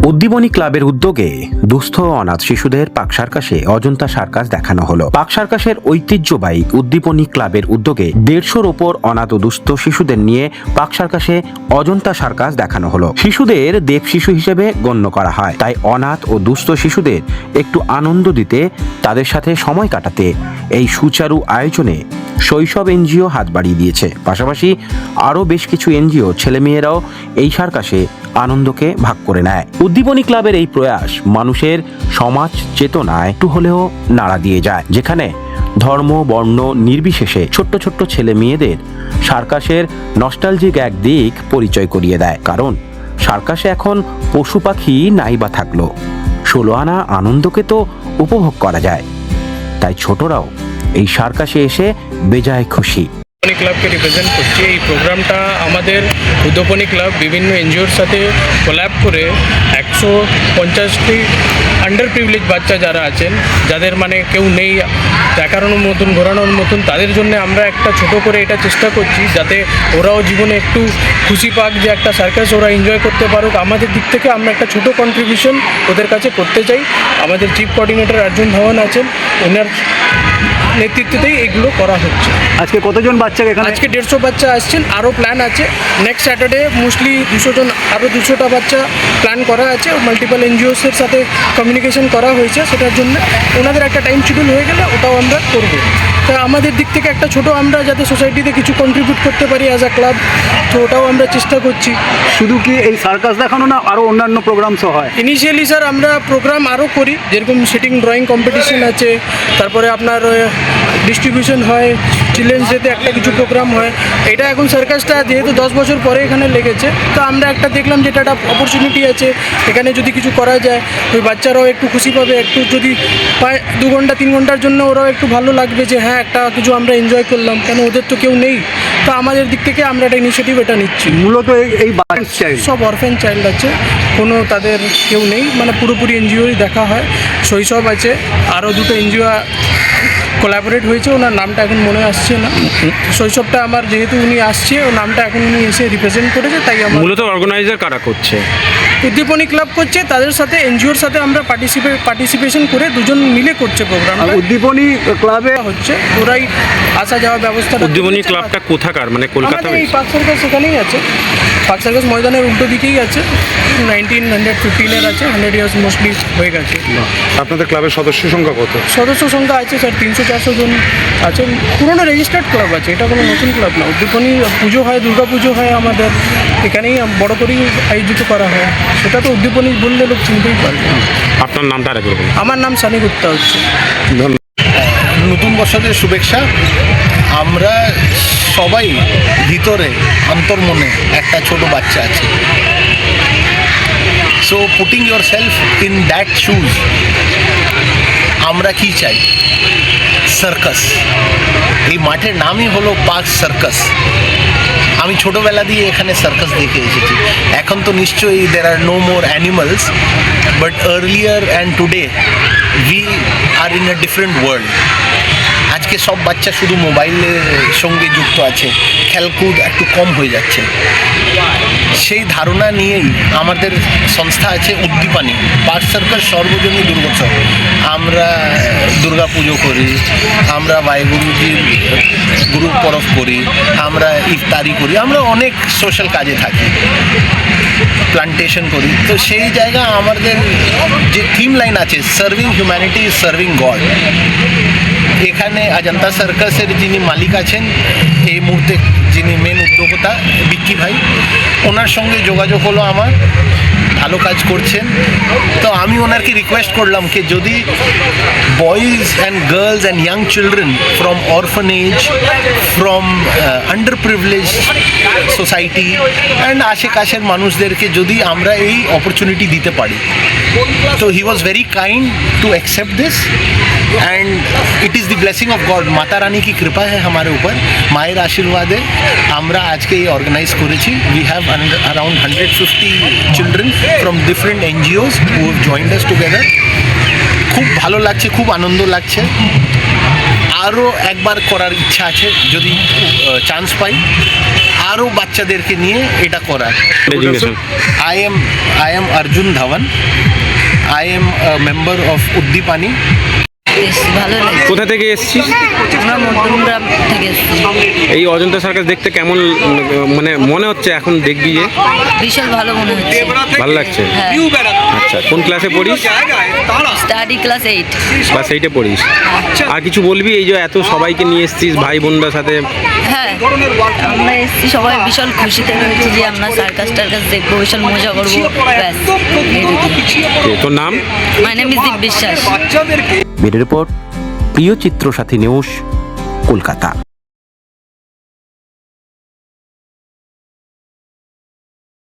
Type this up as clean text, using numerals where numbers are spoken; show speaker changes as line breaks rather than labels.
উদ্দীপনী ক্লাবের উদ্যোগে দুস্থ অনাথ শিশুদের পাক সার্কাসে অজন্তা সার্কাস দেখানো হলো। পাক সার্কাসের ঐতিহ্যবাহী উদ্দীপনী ক্লাবের উদ্যোগে 150-র ওপর অনাথ ও দুস্থ শিশুদের নিয়ে পাক সার্কাসে অজন্তা সার্কাস দেখানো হলো। শিশুদের দেব শিশু হিসেবে গণ্য করা হয়, তাই অনাথ ও দুস্থ শিশুদের একটু আনন্দ দিতে, তাদের সাথে সময় কাটাতে এই সুচারু আয়োজনে শৈশব এনজিও হাত বাড়িয়ে দিয়েছে। পাশাপাশি আরও বেশ কিছু এনজিও ছেলেমেয়েরাও এই সার্কাসে আনন্দকে ভাগ করে নেয়। উদ্দীপনী ক্লাবের এই প্রয়াস মানুষের সমাজ চেতনায় একটু হলেও নাড়া দিয়ে যায়, যেখানে ধর্ম বর্ণ নির্বিশেষে ছোট্ট ছোট্ট ছেলে মেয়েদের সার্কাসের নস্টালজিক এক দিক পরিচয় করিয়ে দেয়। কারণ সার্কাসে এখন পশু পাখি নাই বা থাকলো, 16 আনা আনন্দকে তো উপভোগ করা যায়। তাই ছোটরাও এই সার্কাসে এসে বেজায় খুশি।
ক্লাবকে রিপ্রেজেন্ট করছি। এই প্রোগ্রামটা আমাদের উদ্দীপনী ক্লাব বিভিন্ন এনজিওর সাথে কোল্যাব করে 150টি আন্ডার প্রিভিলেজ বাচ্চা যারা আছেন, যাদের মানে কেউ নেই দেখানোর মতন ঘোরানোর মতন, তাদের জন্য আমরা একটা ছোট করে এটা চেষ্টা করছি যাতে ওরাও জীবনে একটু খুশি পাক, যে একটা সার্কাস ওরা এনজয় করতে পারুক। আমাদের দিক থেকে আমরা একটা ছোট কন্ট্রিবিউশন ওদের কাছে করতে চাই। আমাদের চিফ কোঅর্ডিনেটর অর্জুন ধাওয়ান আছেন, ওনার নেতৃত্বেই এগুলো করা হচ্ছে।
আজকে কতজন বাচ্চা এখানে?
আজকে 150 বাচ্চা আসছেন, আরও প্ল্যান আছে। নেক্সট স্যাটারডে মোস্টলি 200 জন, আরও 200টা বাচ্চা প্ল্যান করা আছে। মাল্টিপল এনজিওসের সাথে কমিউনিকেশন করা হয়েছে, সেটার জন্য ওনাদের একটা টাইম শিডিউল হয়ে গেলে ওটাও আমরা করব। তা আমাদের দিক থেকে একটা ছোট আমরা যাতে সোসাইটিতে কিছু কন্ট্রিবিউট করতে পারি অ্যাজ আ ক্লাব, তো ওটাও আমরা চেষ্টা করছি।
শুধু কি এই সার্কাস দেখানো না, আরও অন্যান্য প্রোগ্রামসও হয়?
ইনিশিয়ালি স্যার আমরা প্রোগ্রাম আরও করি, যেরকম সিটিং ড্রয়িং কম্পিটিশন আছে, তারপরে আপনার ডিস্ট্রিবিউশন হয়, চিলড্রেন্স ডেতে একটা কিছু প্রোগ্রাম হয়। এটা এখন সার্কাসটা যেহেতু 10 বছর পরে এখানে লেগেছে, তো আমরা একটা দেখলাম যে এটা একটা অপরচুনিটি আছে, এখানে যদি কিছু করা যায় ওই বাচ্চারাও একটু খুশি পাবে, একটু যদি পায় 2 ঘন্টা 3 ঘন্টার জন্য ওরাও একটু ভালো লাগবে যে হ্যাঁ একটা কিছু আমরা এনজয় করলাম, কেন ওদের তো কেউ নেই। তো আমাদের দিক থেকে আমরা একটা ইনিশিয়েটিভ এটা নিচ্ছি।
মূলত এই চাইল্ড
সব অরফেন চাইল্ড আছে, কোনো তাদের কেউ নেই, মানে পুরোপুরি এনজিওই দেখা হয়। শৈশব আছে, আরও 2টো এনজিও কোলাবোরেট হয়েছে, ওনার নামটা এখন মনে আসছে না। শৈশবটা আমার যেহেতু উনি আসছে, ও নামটা এখন উনি এসে রিপ্রেজেন্ট করেছে, তাই আমার
মূলত অর্গানাইজার কারা করছে?
উদ্দীপনী ক্লাব করছে, তাদের সাথে এনজিওর সাথে আমরা পার্টিসিপেশন করে দুজন মিলে করছে প্রোগ্রাম।
উদ্দীপনী ক্লাবে
হচ্ছে ওরাই আসা যাওয়ার ব্যবস্থা।
উদ্দীপনী ক্লাবটা কোথাকার, মানে কলকাতা?
এই পার্ক সার্কাস এখানেই আছে, পার্ক সার্কাস ময়দানের উল্টো দিকেই আছে। 1915-এর আছে, 100 ইয়ার্স মোস্টলি হয়ে গেছে।
আপনাদের ক্লাবের সদস্য সংখ্যা কত?
সদস্য সংখ্যা আছে স্যার 300-400 জন আছে। পুরোনো রেজিস্টার্ড ক্লাব আছে, এটা কোনো নতুন ক্লাব না। উদ্দীপনী পুজো হয়, দুর্গা পুজো হয় আমাদের এখানেই, বড় করেই আয়োজিত করা হয়। সেটা তো উদ্দীপনী বললে লোক চিনতেই পারবে।
আপনার নামটা আরেকবার বলুন।
আমার নাম সানি গুপ্তা হচ্ছে।
নতুন বছরের শুভেচ্ছা। আমরা সবাই ভিতরে অন্তর্মনে একটা ছোট বাচ্চা আছে। So putting your self in that shoes, আমরা কি চাই? সার্কাস। এই মাঠের নামই হলো পার্ক সার্কাস। আমি ছোটোবেলা দিয়ে এখানে সার্কাস দেখে এসেছি। এখন তো নিশ্চয়ই there are no more animals, but earlier and today we are in a different world. আজকে সব বাচ্চা শুধু মোবাইলের সঙ্গে যুক্ত আছে, খেলকুদ একটু কম হয়ে যাচ্ছে। সেই ধারণা নিয়েই আমাদের সংস্থা আছে উদ্দীপনী পার্ক সার্কাস সর্বজনীন দুর্গোৎসব। আমরা দুর্গা পুজো করি, আমরা বায়ুগুরুজির গুরু পরব করি, আমরা ইফতারি করি, আমরা অনেক সোশ্যাল কাজে থাকি, প্লান্টেশন করি। তো সেই জায়গা আমাদের যে থিম লাইন আছে, serving humanity is serving god. এখানে অজন্তা সার্কাসের যিনি মালিক আছেন এই মুহূর্তে, যিনি মেন উদ্যোক্তা বিক্কি ভাই, ওনার সঙ্গে যোগাযোগ হলো আমার, ভালো কাজ করছেন। তো আমি ওনাকে রিকোয়েস্ট করলাম কি যদি boys and girls and young children from orphanage, from under privilege society and আশেপাশের মানুষদেরকে যদি আমরা এই অপরচুনিটি দিতে পারি, তো he was very kind to accept this and it is the blessing of God. Mata Rani की कृपा है हमारे ऊपर, मायर आशीर्वादे আমরা আজকে এই অর্গানাইজ করেছি। উই হ্যাভ খুব ভালো লাগছে, খুব আনন্দ লাগছে। আরও একবার করার ইচ্ছা আছে, যদি চান্স পাই আরও বাচ্চাদেরকে নিয়ে এটা করার। I am Arjun Dhawan. I am a member of Uddipani.
বেশ ভালো লাগে।
কোথা থেকে এসেছিস?
আমরা মধ্যমগ্রাম থেকে এসেছি।
এই অজন্তা সার্কাস দেখতে কেমন মানে মনে হচ্ছে এখন দেখবি যে?
ভীষণ ভালো মনে হচ্ছে।
ভালো লাগছে?
হ্যাঁ,
আচ্ছা, কোন ক্লাসে পড়িস?
Study class 8।
ক্লাস 8-এ পড়িস। আর কিছু বলবি, এই যে এত সবাইকে নিয়ে এসেছিস ভাই বোনদের সাথে?
হ্যাঁ, আমরা এসেছি সবাই ভীষণ খুশিতে রয়েছি যে আমরা সার্কাস টার্কাস দেখবো, ভীষণ মজা করবো, ব্যাস এইটুকুই।
তোর নাম?
মাই নেম ইজ দীপ বিশ্বাস।
ব্যুরো রিপোর্ট, প্রিয় চিত্র সাথী নিউজ, কলকাতা।